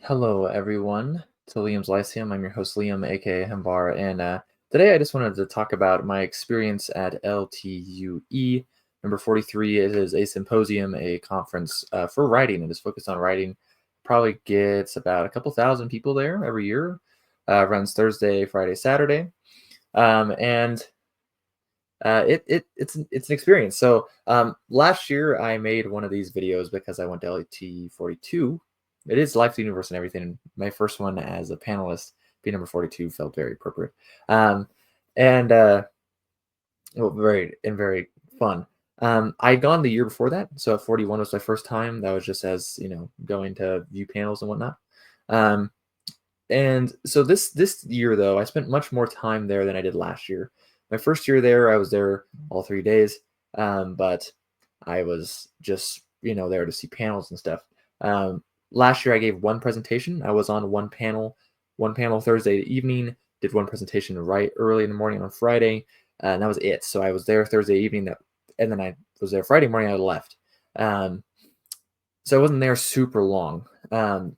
Hello, everyone. To Liam's Lyceum. I'm your host, Liam, aka Hembar, and today I just wanted to talk about my experience at LTUE number 43. It is a symposium, a conference for writing. It is focused on writing. Probably gets about a couple thousand people there every year. Runs Thursday, Friday, Saturday, and it's an experience. So last year I made one of these videos because I went to LT 42. It is Life to the Universe and everything. And my first one as a panelist, being number 42, felt very appropriate, and well, very fun. I'd gone the year before that, so at 41 was my first time. That was just as going to view panels and whatnot. Um, and so this year though, I spent much more time there than I did last year. My first year there, I was there all 3 days, but I was just there to see panels and stuff. Last year, I gave one presentation. I was on one panel Thursday evening. Did one presentation right early in the morning on Friday, and that was it. So I was there Thursday evening, and then I was there Friday morning. I left. So I wasn't there super long.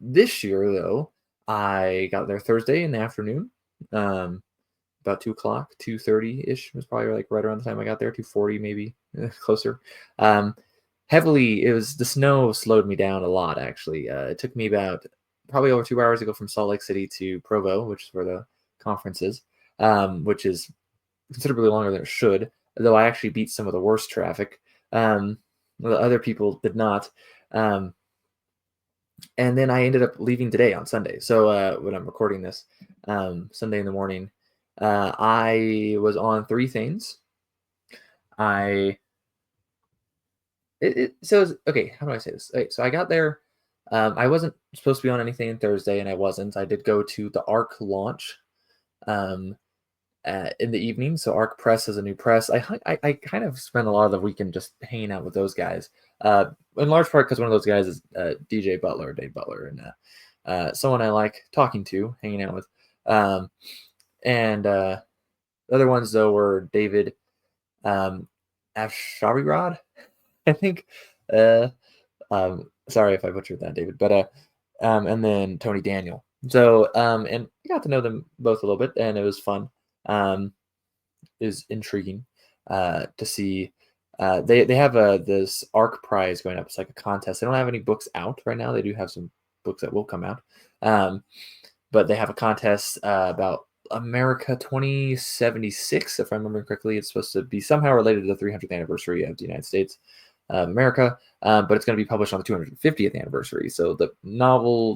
This year, though, I got there Thursday in the afternoon, about 2 o'clock, 2:30 ish was probably like right around the time I got there, 2:40 maybe, closer. Heavily, it was the snow slowed me down a lot actually. It took me about probably over 2 hours to go from Salt Lake City to Provo, which is where the conference is, which is considerably longer than it should. Though I actually beat some of the worst traffic. The other people did not. And then I ended up leaving today on Sunday. So when I'm recording this, Sunday in the morning, I was on three things. Okay. How do I say this? Okay, so I got there. I wasn't supposed to be on anything Thursday, and I wasn't. I did go to the Ark launch in the evening. So Ark Press is a new press. I kind of spent a lot of the weekend just hanging out with those guys. In large part because one of those guys is Dave Butler, and someone I like talking to, hanging out with. And the other ones though were David Afsharirod, I think. Sorry if I butchered that, David, but and then Tony Daniel. So and I got to know them both a little bit, and it was fun. It was intriguing to see. They have this Ark prize going up. It's like a contest. They don't have any books out right now. They do have some books that will come out, but they have a contest about America 2076, if I remember correctly. It's supposed to be somehow related to the 300th anniversary of the United States of America, but it's going to be published on the 250th anniversary. So the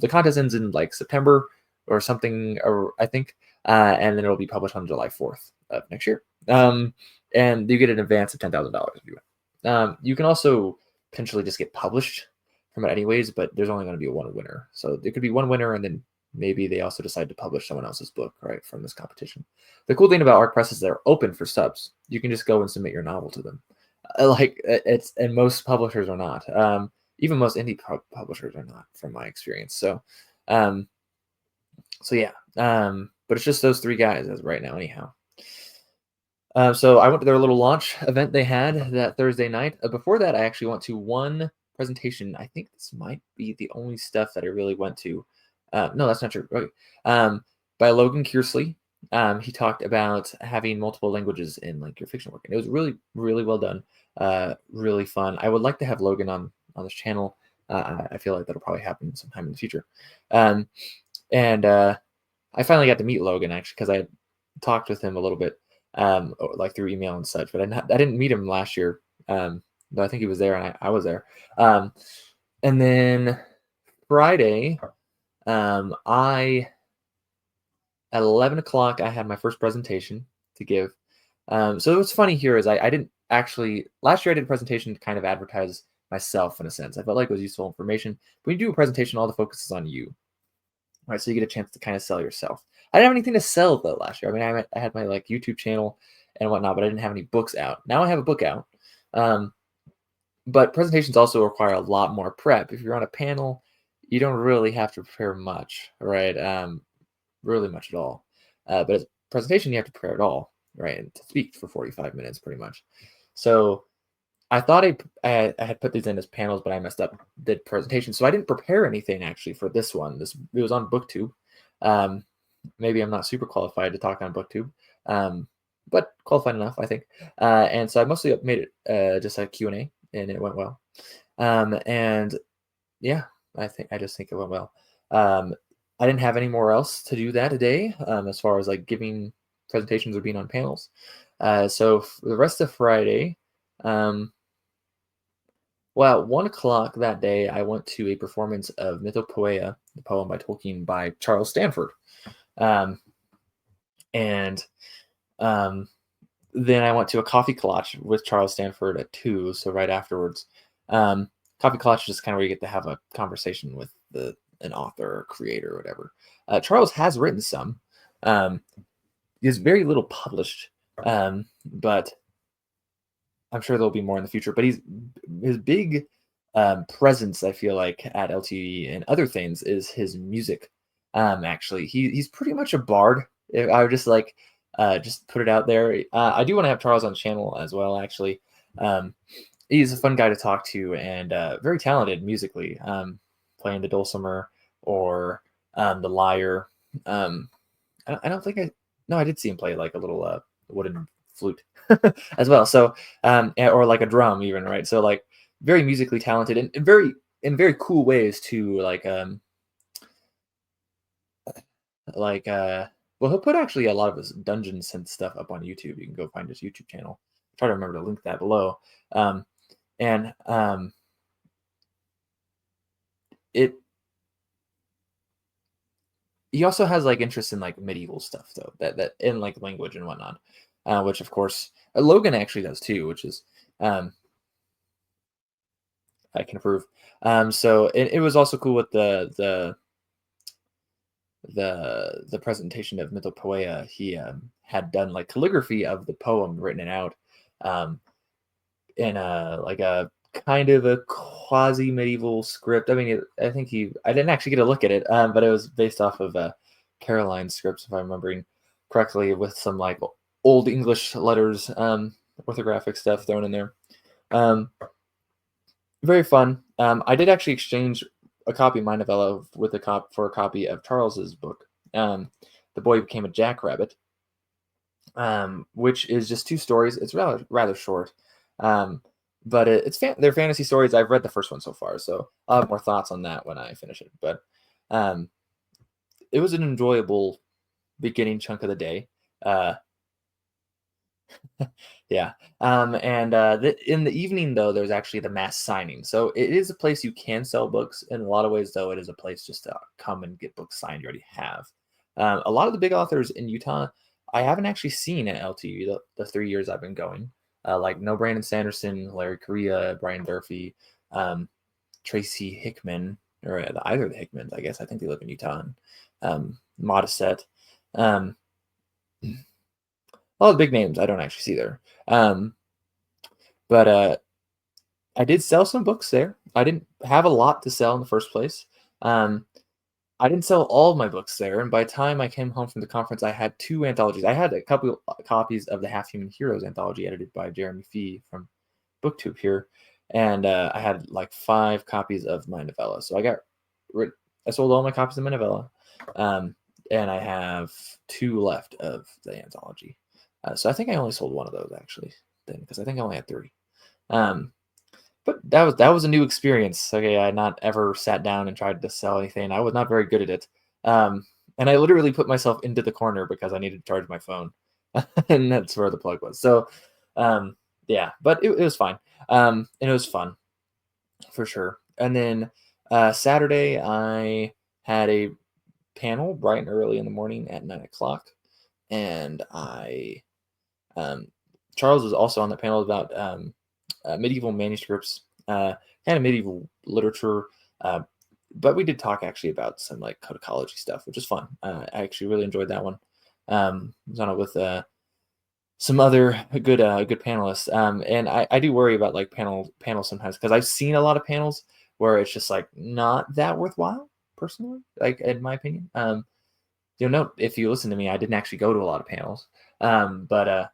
contest ends in like September or something, or I think, and then it'll be published on July 4th of next year. And you get an advance of $10,000 if you win. You can also potentially just get published from it anyways, but there's only going to be one winner. So there could be one winner, and then maybe they also decide to publish someone else's book, right, from this competition. The cool thing about Ark Press is they're open for subs. You can just go and submit your novel to them. And most publishers are not. Even most indie publishers are not, from my experience. So yeah. But it's just those three guys as of right now, anyhow. So I went to their little launch event they had that Thursday night. Before that, I actually went to one presentation. I think this might be the only stuff that I really went to. No, that's not true. Okay. By Logan Kearsley. He talked about having multiple languages in like your fiction work, and it was really, really well done. Really fun. I would like to have Logan on this channel. I feel like that'll probably happen sometime in the future. And I finally got to meet Logan actually because I talked with him a little bit, like through email and such. But I didn't meet him last year. But I think he was there and I was there. And then Friday, at 11 o'clock, I had my first presentation to give. So what's funny here is I didn't actually, last year I did a presentation to kind of advertise myself in a sense. I felt like it was useful information. But when you do a presentation, all the focus is on you. Right, so you get a chance to kind of sell yourself. I didn't have anything to sell though last year. I mean, I had my like YouTube channel and whatnot, but I didn't have any books out. Now I have a book out. But presentations also require a lot more prep. If you're on a panel, you don't really have to prepare much, right? Really much at all. But as a presentation, you have to prepare it all, right? And to speak for 45 minutes, pretty much. So I thought I had put these in as panels, but I messed up the presentation, so I didn't prepare anything actually for this one. It was on BookTube. Um, Maybe I'm not super qualified to talk on BookTube, um, but qualified enough, I think. And so I mostly made it just a Q&A, and it went well. And yeah, I just think it went well. Um, I didn't have any more else to do that today, as far as like giving presentations or being on panels. So for the rest of Friday, um, well, at 1 o'clock that day, I went to a performance of Mythopoeia, the poem by Tolkien by Charles Stanford. Um, and um, then I went to a coffee clutch with Charles Stanford at 2, so right afterwards. Um, Coffee clutch is just kind of where you get to have a conversation with an author or creator or whatever. Charles has written some. There's very little published, but I'm sure there'll be more in the future. But his big presence, I feel like, at LTUE and other things is his music. Actually, he's pretty much a bard. I would just put it out there. I do want to have Charles on the channel as well. Actually, he's a fun guy to talk to and very talented musically, playing the dulcimer or the lyre. I don't think I did see him play like a little wooden flute as well. So or like a drum even, right? So like very musically talented and very cool ways to well, he'll put actually a lot of his dungeon synth stuff up on YouTube. You can go find his YouTube channel. Try to remember to link that below. And it he also has like interest in like medieval stuff though, that in like language and whatnot, which of course Logan actually does too, which is I can approve. So it was also cool with the presentation of Mythopoeia. He had done like calligraphy of the poem, written it out in a kind of a quasi medieval script. I mean, I didn't actually get a look at it, but it was based off of Caroline's scripts, if I'm remembering correctly, with some like old English letters, orthographic stuff thrown in there. Very fun. I did actually exchange a copy of my novella with for a copy of Charles's book, The Boy Who Became a Jackrabbit, which is just 2 stories. It's rather short, but they're fantasy stories. I've read the first one so far, so I'll have more thoughts on that when I finish it. But it was an enjoyable beginning chunk of the day. Yeah. And in the evening, though, there's actually the mass signing. So it is a place you can sell books. In a lot of ways, though, it is a place just to come and get books signed you already have. A lot of the big authors in Utah, I haven't actually seen at LTU the 3 years I've been going. Like No Brandon Sanderson, Larry Correia, Brian Durfee, Tracy Hickman, or either of the Hickmans, I guess. I think they live in Utah. And, Modestet. All the big names I don't actually see there. But I did sell some books there. I didn't have a lot to sell in the first place. I didn't sell all of my books there, and by the time I came home from the conference, I had 2 anthologies. I had a couple copies of the Half Human Heroes anthology edited by Jeremy Fee from BookTube here, and I had like 5 copies of my novella. So I sold all my copies of my novella, and I have 2 left of the anthology. So I think I only sold 1 of those actually, then, because I think I only had 3. But that was a new experience. Okay, I had not ever sat down and tried to sell anything. I was not very good at it, and I literally put myself into the corner because I needed to charge my phone, and that's where the plug was. So, yeah, but it was fine, and it was fun for sure. And then Saturday, I had a panel bright and early in the morning at 9 o'clock, and Charles was also on the panel about medieval manuscripts, kind of medieval literature. But we did talk actually about some like codicology stuff, which is fun. I actually really enjoyed that one. I was on it with some other good panelists. And I do worry about like panels sometimes, because I've seen a lot of panels where it's just like not that worthwhile personally, like in my opinion. You'll note if you listen to me, I didn't actually go to a lot of panels. But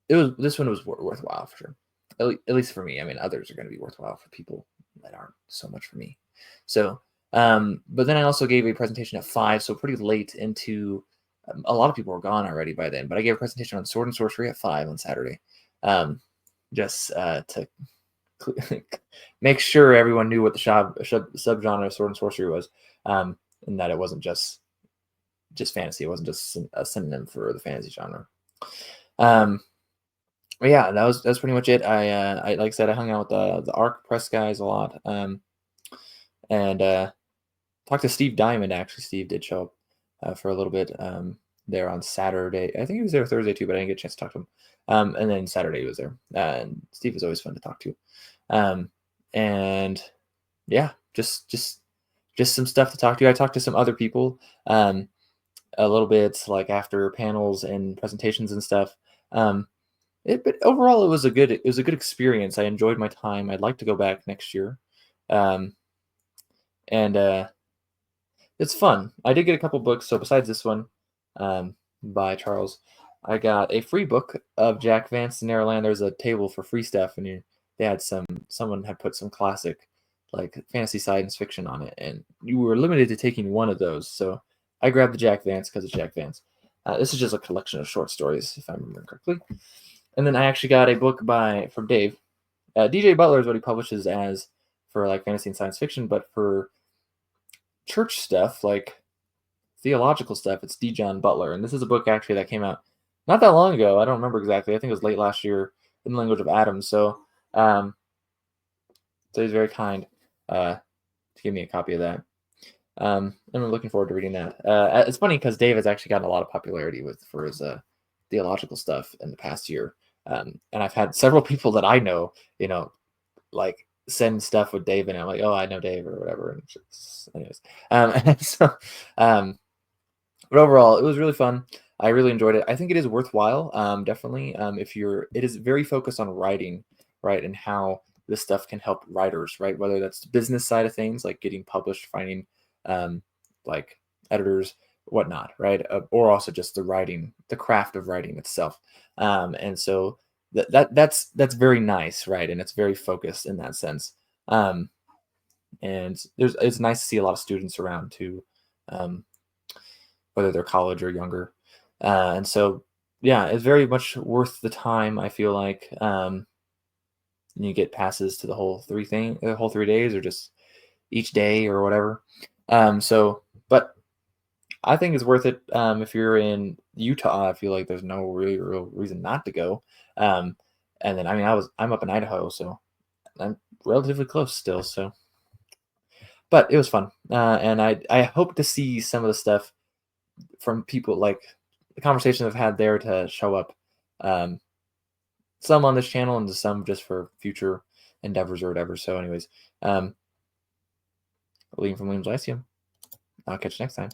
this one was worthwhile for sure. at least for me. I mean, others are going to be worthwhile for people that aren't so much for me. So, but then I also gave a presentation at 5, so pretty late into. A lot of people were gone already by then, but I gave a presentation on sword and sorcery at 5 on Saturday, just to make sure everyone knew what the subgenre of sword and sorcery was, and that it wasn't just fantasy. It wasn't just a synonym for the fantasy genre. But yeah, that's pretty much it. I like I said, I hung out with the Ark Press guys a lot, and talked to Steve Diamond. Actually, Steve did show up for a little bit there on Saturday. I think he was there Thursday too, but I didn't get a chance to talk to him. And then Saturday he was there. And Steve is always fun to talk to. And yeah, just some stuff to talk to. I talked to some other people a little bit, like after panels and presentations and stuff. But overall, it was a good experience. I enjoyed my time. I'd like to go back next year. And it's fun. I did get a couple books. So besides this one by Charles, I got a free book of Jack Vance and Neverland. There's a table for free stuff, and they had someone had put some classic like fantasy science fiction on it, and you were limited to taking one of those. So I grabbed the Jack Vance because it's Jack Vance. This is just a collection of short stories, if I remember correctly. And then I actually got a book from Dave. DJ Butler is what he publishes as for like fantasy and science fiction, but for church stuff, like theological stuff, it's D. John Butler. And this is a book actually that came out not that long ago. I don't remember exactly. I think it was late last year, in the language of Adam. So, so he's very kind to give me a copy of that. And I'm looking forward to reading that. It's funny because Dave has actually gotten a lot of popularity for his theological stuff in the past year. And I've had several people that I know, like send stuff with Dave, and I'm like, oh, I know Dave or whatever. And anyways, but overall, it was really fun. I really enjoyed it. I think it is worthwhile. Definitely, it is very focused on writing, right, and how this stuff can help writers, right? Whether that's the business side of things, like getting published, finding like editors, whatnot, right? Or also just the craft of writing itself. And so that's very nice, right? And it's very focused in that sense. And it's nice to see a lot of students around too, whether they're college or younger. And so, yeah, it's very much worth the time, I feel like. You get passes to the whole 3 days, or just each day or whatever. But I think it's worth it. If you're in Utah, I feel like there's no really real reason not to go. And then, I mean, I'm up in Idaho, so I'm relatively close still. So, but it was fun. And I hope to see some of the stuff from people, like the conversations I've had there, to show up. Some on this channel and some just for future endeavors or whatever. So anyways, William from Williams Lyceum. I'll catch you next time.